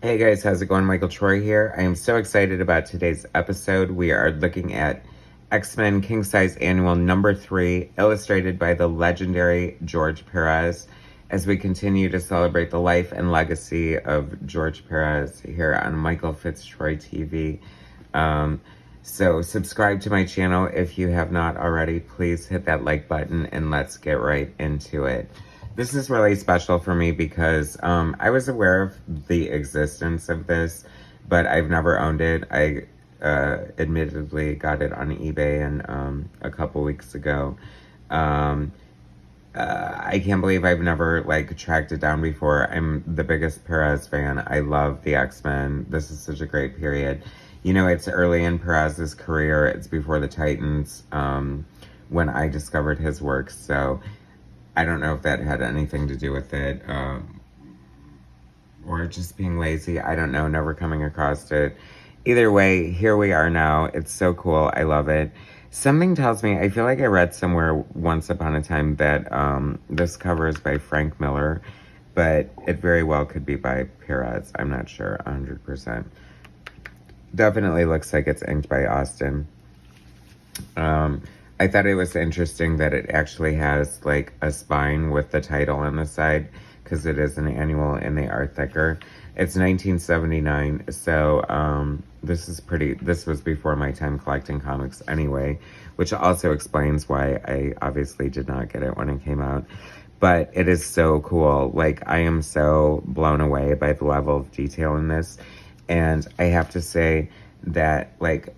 Hey guys, how's it going? Michael Troy here. I am so excited about today's episode. We are looking at X-Men King Size Annual number 3, illustrated by the legendary George PÉREZ, as we continue to celebrate the life and legacy of George PÉREZ here on MichaelFitzTroytv. So subscribe to my channel if you have not already. Please hit that like button and let's get right into it. This is really special for me because I was aware of the existence of this, but I've never owned it. I admittedly got it on eBay and a couple weeks ago. I can't believe I've never tracked it down before. I'm the biggest Perez fan. I love the X-Men. This is such a great period. You know, it's early in Perez's career. It's before the Titans when I discovered his work. So I don't know if that had anything to do with it or just being lazy. I don't know, never coming across it. Either way, here we are now. It's so cool. I love it. Something tells me, I feel like I read somewhere once upon a time that this cover is by Frank Miller, but it very well could be by Perez. I'm not sure 100%. Definitely looks like it's inked by Austin. I thought it was interesting that it actually has like a spine with the title on the side because it is an annual and they are thicker. It's 1979, so this was before my time collecting comics anyway, which also explains why I obviously did not get it when it came out. But it is so cool. Like, I am so blown away by the level of detail in this. And I have to say that, like,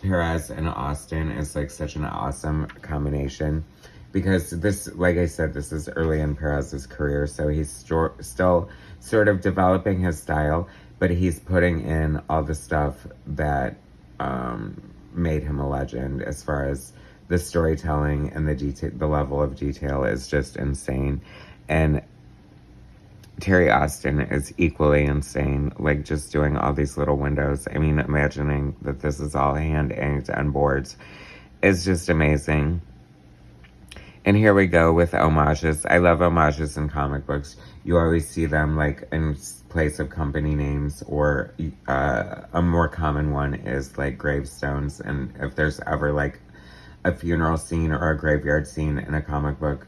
Perez and Austin is like such an awesome combination because this, like I said, this is early in Perez's career, so he's still sort of developing his style, but he's putting in all the stuff that made him a legend. As far as the storytelling and the level of detail is just insane. And Terry Austin is equally insane, like just doing all these little windows. I mean, imagining that this is all hand inked on boards is just amazing. And here we go with homages. I love homages in comic books. You always see them like in place of company names, or a more common one is like gravestones. And if there's ever like a funeral scene or a graveyard scene in a comic book,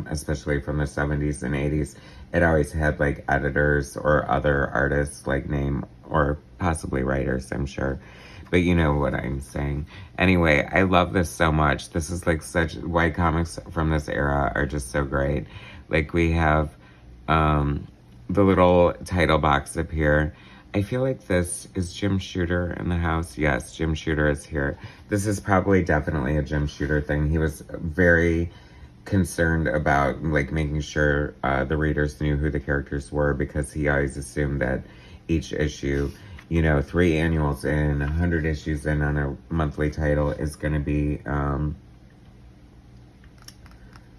especially from the 70s and 80s, it always had like editors or other artists like name, or possibly writers, I'm sure. But you know what I'm saying. Anyway, I love this so much. This is like white comics from this era are just so great. Like we have the little title box up here. I feel like this is Jim Shooter in the house. Yes, Jim Shooter is here. This is probably definitely a Jim Shooter thing. He was very concerned about like making sure the readers knew who the characters were, because he always assumed that each issue, you know, 3 annuals in, 100 issues in on a monthly title is going to be,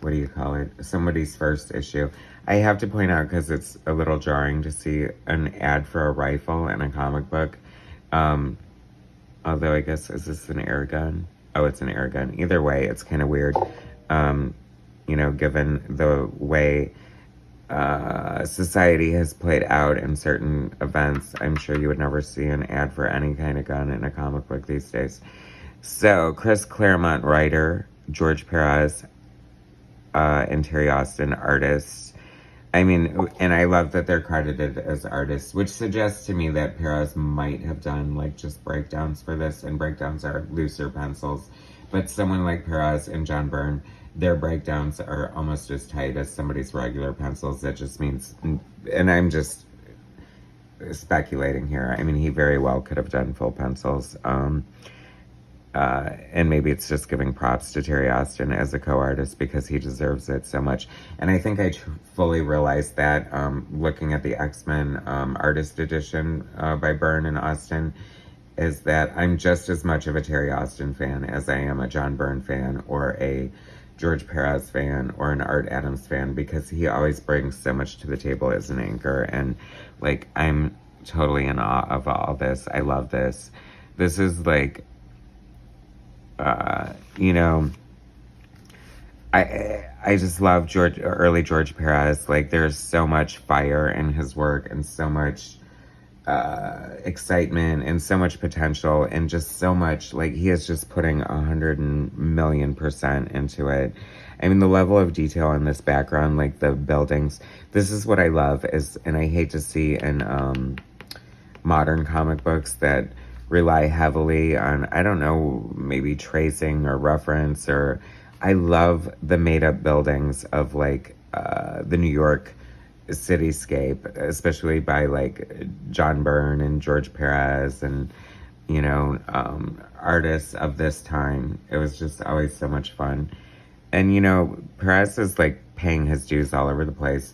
what do you call it? Somebody's first issue. I have to point out, because it's a little jarring to see an ad for a rifle in a comic book. Although I guess, is this an air gun? Oh, it's an air gun. Either way, it's kind of weird. You know, given the way society has played out in certain events, I'm sure you would never see an ad for any kind of gun in a comic book these days. So, Chris Claremont, writer, George PÉREZ, and Terry Austin, artists. I mean, and I love that they're credited as artists, which suggests to me that PÉREZ might have done like just breakdowns for this, and breakdowns are looser pencils. But someone like PÉREZ and John Byrne, their breakdowns are almost as tight as somebody's regular pencils. That just means, and I'm just speculating here. I mean, he very well could have done full pencils. And maybe it's just giving props to Terry Austin as a co-artist, because he deserves it so much. And I think I fully realized that looking at the X-Men artist edition by Byrne and Austin, is that I'm just as much of a Terry Austin fan as I am a John Byrne fan, or a George PÉREZ fan, or an Art Adams fan, because he always brings so much to the table as an inker. And like, I'm totally in awe of all this. I love this. This is like, you know, I just love early George PÉREZ. Like, there's so much fire in his work, and so much excitement and so much potential and just so much, like, he is just putting 100,000,000% into it. I mean, the level of detail in this background, like the buildings, this is what I love, is, and I hate to see in modern comic books that rely heavily on, I don't know, maybe tracing or reference, or I love the made up buildings of like the New York cityscape, especially by like John Byrne and George PÉREZ and, you know, artists of this time. It was just always so much fun. And, you know, PÉREZ is like paying his dues all over the place,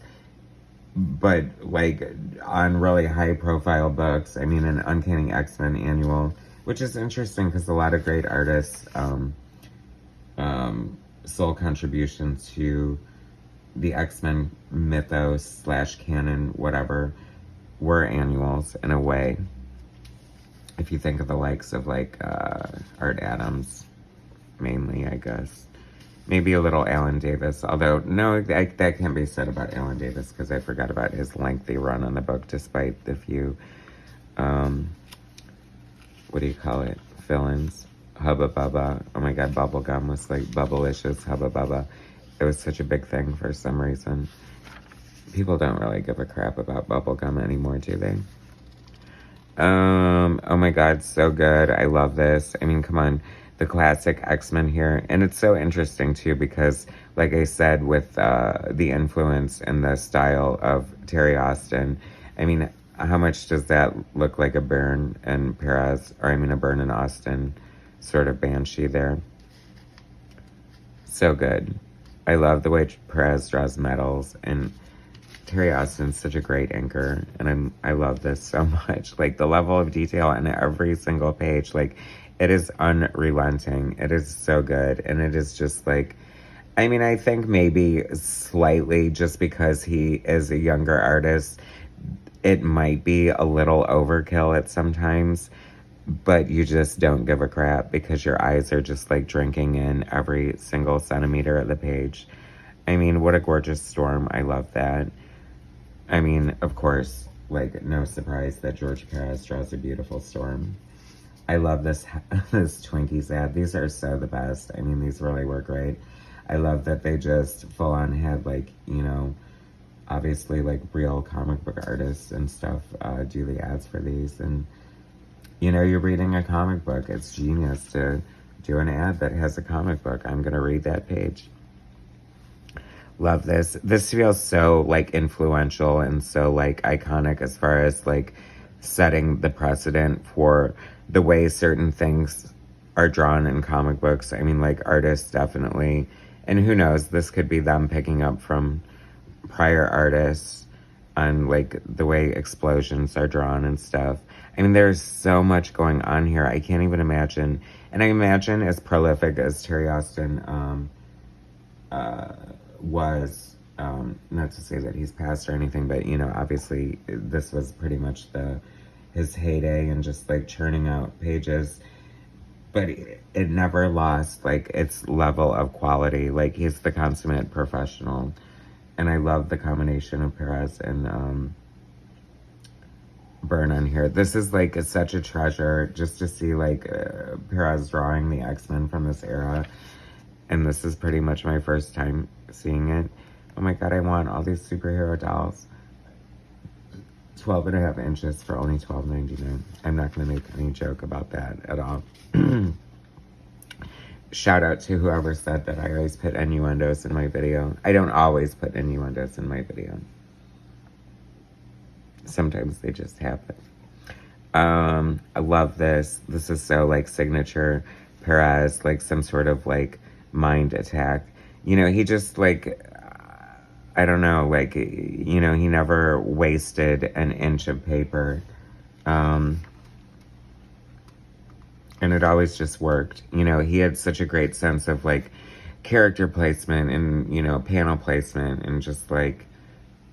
but like on really high profile books. I mean, an Uncanny X-Men annual, which is interesting because a lot of great artists, sole contributions to the X-Men mythos / canon, whatever, were annuals in a way. If you think of the likes of like Art Adams, mainly, I guess. Maybe a little Alan Davis, although no, that can't be said about Alan Davis because I forgot about his lengthy run on the book, despite the few, what do you call it, fill-ins. Hubba Bubba. Oh my god, Bubblegum was like Bubblicious Hubba Bubba. It was such a big thing for some reason. People don't really give a crap about bubblegum anymore, do they? Oh my god, so good. I love this. I mean, come on. The classic X-Men here. And it's so interesting, too, because, like I said, with the influence and the style of Terry Austin, I mean, how much does that look like a Byrne and PÉREZ, or I mean, a Byrne and Austin sort of banshee there? So good. I love the way PÉREZ draws metals, and Terry Austin's such a great inker, and I love this so much. Like, the level of detail in every single page, like, it is unrelenting. It is so good, and it is just like, I mean, I think maybe slightly, just because he is a younger artist, it might be a little overkill at sometimes, but you just don't give a crap because your eyes are just like drinking in every single centimeter of the page. I mean, what a gorgeous storm. I love that. I mean, of course, like, no surprise that George PÉREZ draws a beautiful storm. I love this this Twinkies ad. These are so the best. I mean, these really were great. I love that they just full on had, like, you know, obviously like real comic book artists and stuff do the ads for these. And, you know, you're reading a comic book. It's genius to do an ad that has a comic book. I'm going to read that page. Love this. This feels so like influential and so like iconic as far as like setting the precedent for the way certain things are drawn in comic books. I mean, like, artists definitely, and who knows, this could be them picking up from prior artists on like the way explosions are drawn and stuff. I mean, there's so much going on here. I can't even imagine. And I imagine as prolific as Terry Austin was, not to say that he's passed or anything, but, you know, obviously this was pretty much his heyday and just like churning out pages, but it never lost like its level of quality. Like, he's the consummate professional, and I love the combination of PÉREZ and Byrne on here. This is like such a treasure just to see like PÉREZ drawing the X-Men from this era, and this is pretty much my first time seeing it. Oh my god, I want all these superhero dolls. 12.5 inches for only $12.99. I'm not going to make any joke about that at all. Shout out to whoever said that I always put innuendos in my video. I don't always put innuendos in my video. Sometimes they just happen. I love this. This is so like signature PÉREZ, like some sort of like mind attack. You know, he just like, I don't know, like, you know, he never wasted an inch of paper. And it always just worked. You know, he had such a great sense of, like, character placement and, you know, panel placement and just, like,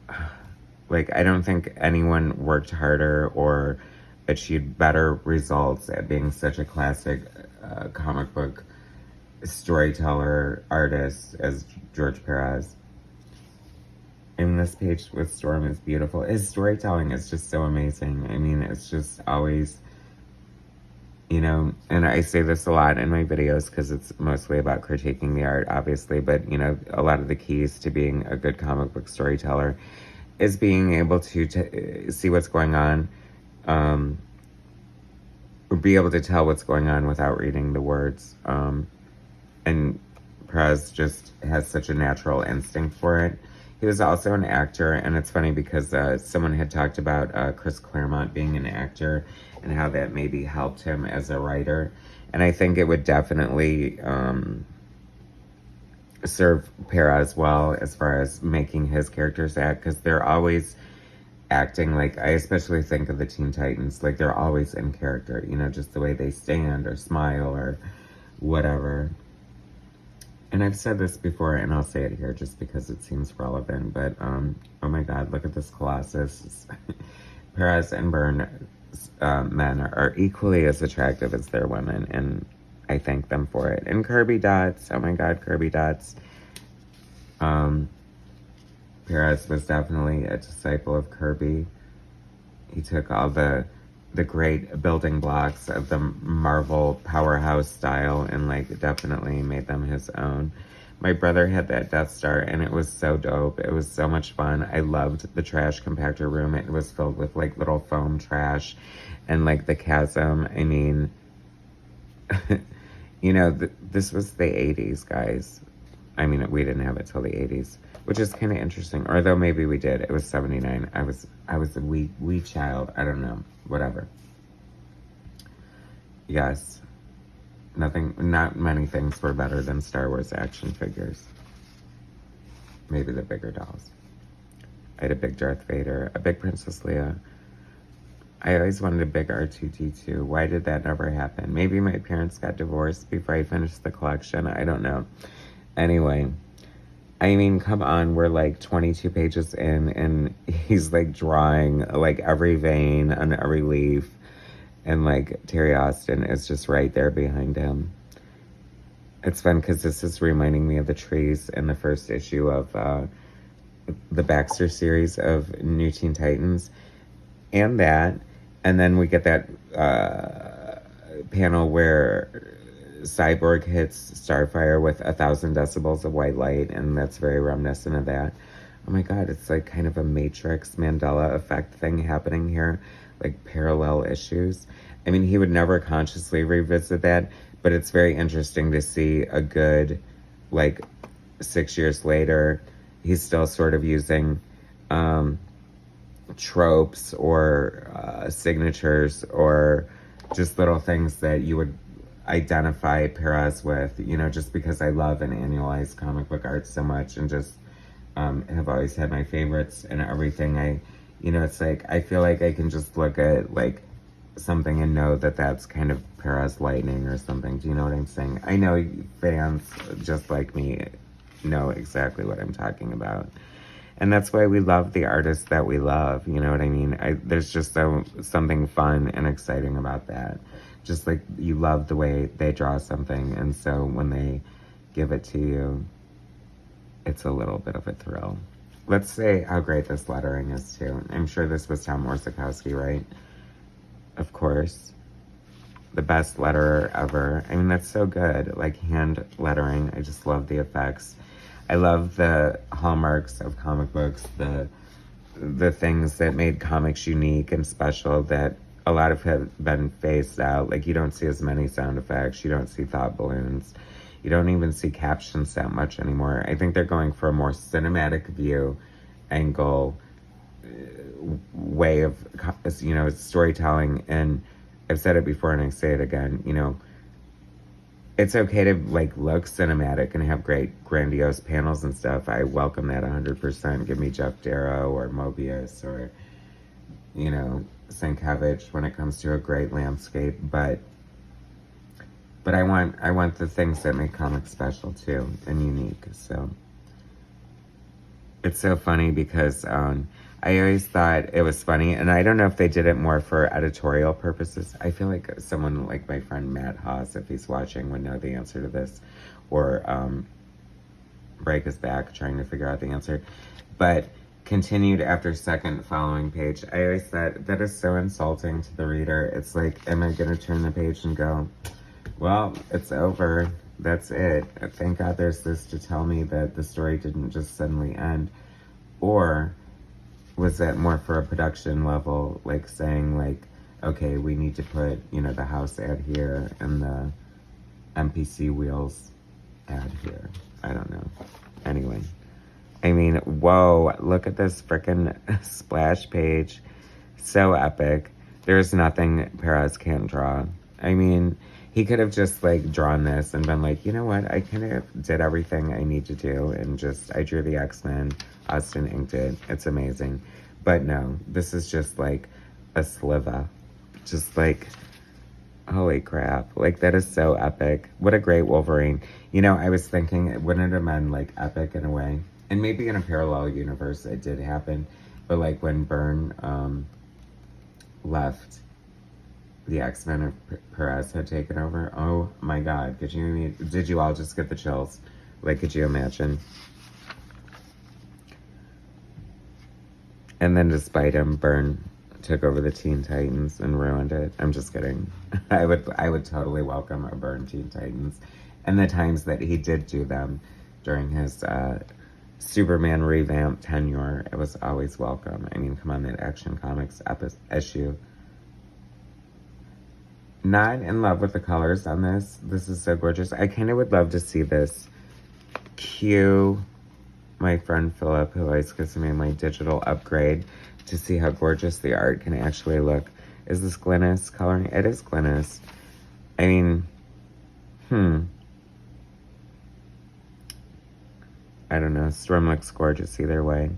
I don't think anyone worked harder or achieved better results at being such a classic comic book storyteller, artist as George PÉREZ. And this page with Storm is beautiful. His storytelling is just so amazing. I mean, it's just always, you know, and I say this a lot in my videos because it's mostly about critiquing the art, obviously, but, you know, a lot of the keys to being a good comic book storyteller is being able to see what's going on, or be able to tell what's going on without reading the words. And Perez just has such a natural instinct for it. He was also an actor, and it's funny because someone had talked about Chris Claremont being an actor and how that maybe helped him as a writer. And I think it would definitely serve Perez well as far as making his characters act, because they're always acting like, I especially think of the Teen Titans, like they're always in character, you know, just the way they stand or smile or whatever. And I've said this before, and I'll say it here just because it seems relevant, but, oh my God, look at this Colossus. Perez and Byrne's men are equally as attractive as their women, and I thank them for it. And Kirby Dots, oh my God, Kirby Dots. Perez was definitely a disciple of Kirby. He took all the great building blocks of the Marvel powerhouse style and like definitely made them his own. My brother had that Death Star and it was so dope. It was so much fun. I loved the trash compactor room. It was filled with like little foam trash and like the chasm. I mean, you know, this was the 80s, guys. I mean, we didn't have it till the 80s, which is kind of interesting. Or though maybe we did. It was 79. I was a wee child. I don't know. Whatever. Yes. Not many things were better than Star Wars action figures. Maybe the bigger dolls. I had a big Darth Vader, a big Princess Leia. I always wanted a big R2-D2. Why did that never happen? Maybe my parents got divorced before I finished the collection. I don't know. Anyway, I mean, come on, we're like 22 pages in, and he's like drawing like every vein on every leaf, and like Terry Austin is just right there behind him. It's fun because this is reminding me of the trees in the first issue of the Baxter series of New Teen Titans, and then we get that panel where Cyborg hits Starfire with 1,000 decibels of white light, and that's very reminiscent of that. Oh my God, it's like kind of a Matrix Mandela effect thing happening here, like parallel issues. I mean, he would never consciously revisit that, but it's very interesting to see a good, like, 6 years later, he's still sort of using tropes or signatures or just little things that you would identify Perez with, you know, just because I love and annualize comic book art so much and just have always had my favorites and everything. You know, it's like, I feel like I can just look at like something and know that that's kind of Perez Lightning or something. Do you know what I'm saying? I know fans just like me know exactly what I'm talking about. And that's why we love the artists that we love, you know what I mean? There's just something fun and exciting about that. Just like you love the way they draw something, and so when they give it to you, it's a little bit of a thrill. Let's say how great this lettering is too. I'm sure this was Tom Orzechowski, right? Of course. The best letterer ever. I mean, that's so good. Like hand lettering. I just love the effects. I love the hallmarks of comic books, the things that made comics unique and special that a lot of have been phased out. Like, you don't see as many sound effects. You don't see thought balloons. You don't even see captions that much anymore. I think they're going for a more cinematic view, angle, way of, you know, storytelling. And I've said it before and I say it again, you know, it's okay to like look cinematic and have great grandiose panels and stuff. I welcome that 100%. Give me Jeff Darrow or Mobius or, you know, Sienkiewicz when it comes to a great landscape, but I want the things that make comics special too and unique. So it's so funny because I always thought it was funny, and I don't know if they did it more for editorial purposes. I feel like someone like my friend Matt Haas, if he's watching, would know the answer to this, or break his back trying to figure out the answer. But Continued after second following page. I always thought that is so insulting to the reader. It's like, am I going to turn the page and go, well, it's over. That's it. Thank God there's this to tell me that the story didn't just suddenly end. Or was that more for a production level, like saying like, okay, we need to put, you know, the house ad here and the NPC wheels ad here. I don't know. Anyway. I mean, whoa, look at this freaking splash page. So epic. There's nothing Perez can't draw. I mean, he could have just, like, drawn this and been like, you know what? I kind of did everything I need to do and just, I drew the X-Men. Austin inked it. It's amazing. But no, this is just, like, a sliver. Just, like, holy crap. Like, that is so epic. What a great Wolverine. You know, I was thinking, wouldn't it have been, like, epic in a way? And maybe in a parallel universe it did happen, but like when Byrne left, the X-Men of Perez had taken over. Oh my God, did you all just get the chills? Like, could you imagine? And then despite him, Byrne took over the Teen Titans and ruined it. I'm just kidding. I would totally welcome a Byrne Teen Titans. And the times that he did do them during his Superman revamp tenure, it was always welcome. I mean, come on, that Action Comics issue. Not in love with the colors on this. This is so gorgeous. I kind of would love to see this cue my friend Philip, who always gives me my digital upgrade, to see how gorgeous the art can actually look. Is this Glynis coloring? It is Glynis. I mean, I don't know. Storm looks gorgeous either way.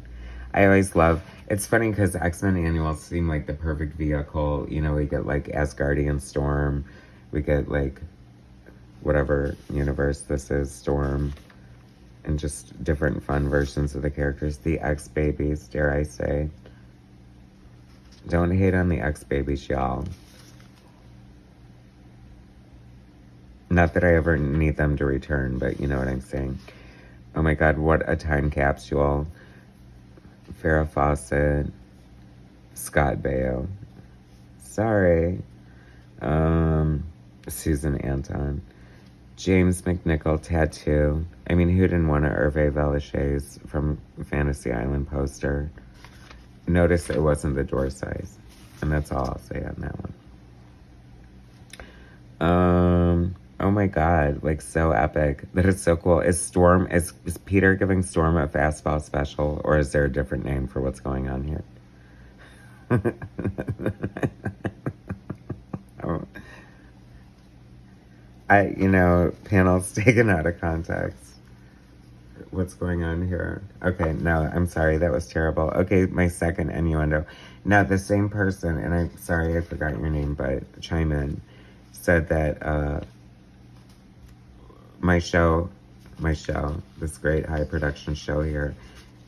I always love... It's funny because X-Men annuals seem like the perfect vehicle. You know, we get like Asgardian Storm. We get like whatever universe this is, Storm. And just different fun versions of the characters. The X-Babies, dare I say. Don't hate on the X-Babies, y'all. Not that I ever need them to return, but you know what I'm saying. Oh my God, what a time capsule. Farrah Fawcett, Scott Baio. Sorry. Susan Anton. James McNichol tattoo. I mean, who didn't want a Hervé Villechaize from Fantasy Island poster? Notice it wasn't the door size. And that's all I'll say on that one. Oh my God, like so epic. That is so cool. Is Peter giving Storm a fastball special, or is there a different name for what's going on here? Panels taken out of context. What's going on here? Okay, no, I'm sorry, that was terrible. Okay, my second innuendo. Now, the same person, and I'm sorry I forgot your name, but chime in, said that, my show, this great high production show here,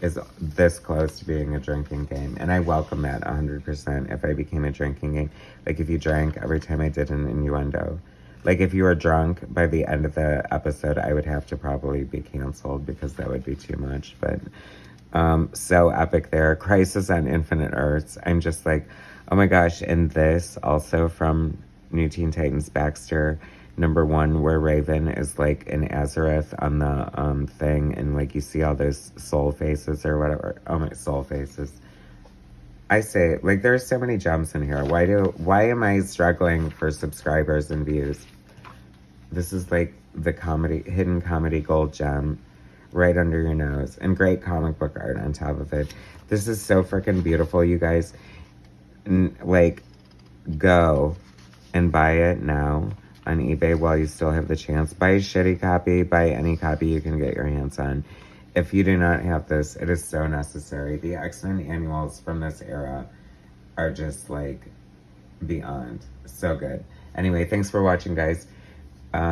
is this close to being a drinking game. And I welcome that 100% if I became a drinking game. Like if you drank every time I did an innuendo. Like if you were drunk by the end of the episode, I would have to probably be canceled because that would be too much. But so epic there. Crisis on Infinite Earths. I'm just like, oh my gosh. And this also from New Teen Titans Baxter, #1, where Raven is like in Azareth on the thing, and like you see all those soul faces or whatever. Oh my, soul faces. I say, like, there's so many gems in here. Why am I struggling for subscribers and views? This is like the hidden comedy gold gem right under your nose, and great comic book art on top of it. This is so freaking beautiful, you guys. Like, go and buy it now on eBay while you still have the chance. Buy a shitty copy, buy any copy you can get your hands on. If you do not have this, it is so necessary. The X-Men annuals from this era are just like beyond. So good. Anyway, thanks for watching, guys.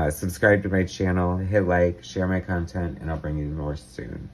Subscribe to my channel, hit like, share my content, and I'll bring you more soon.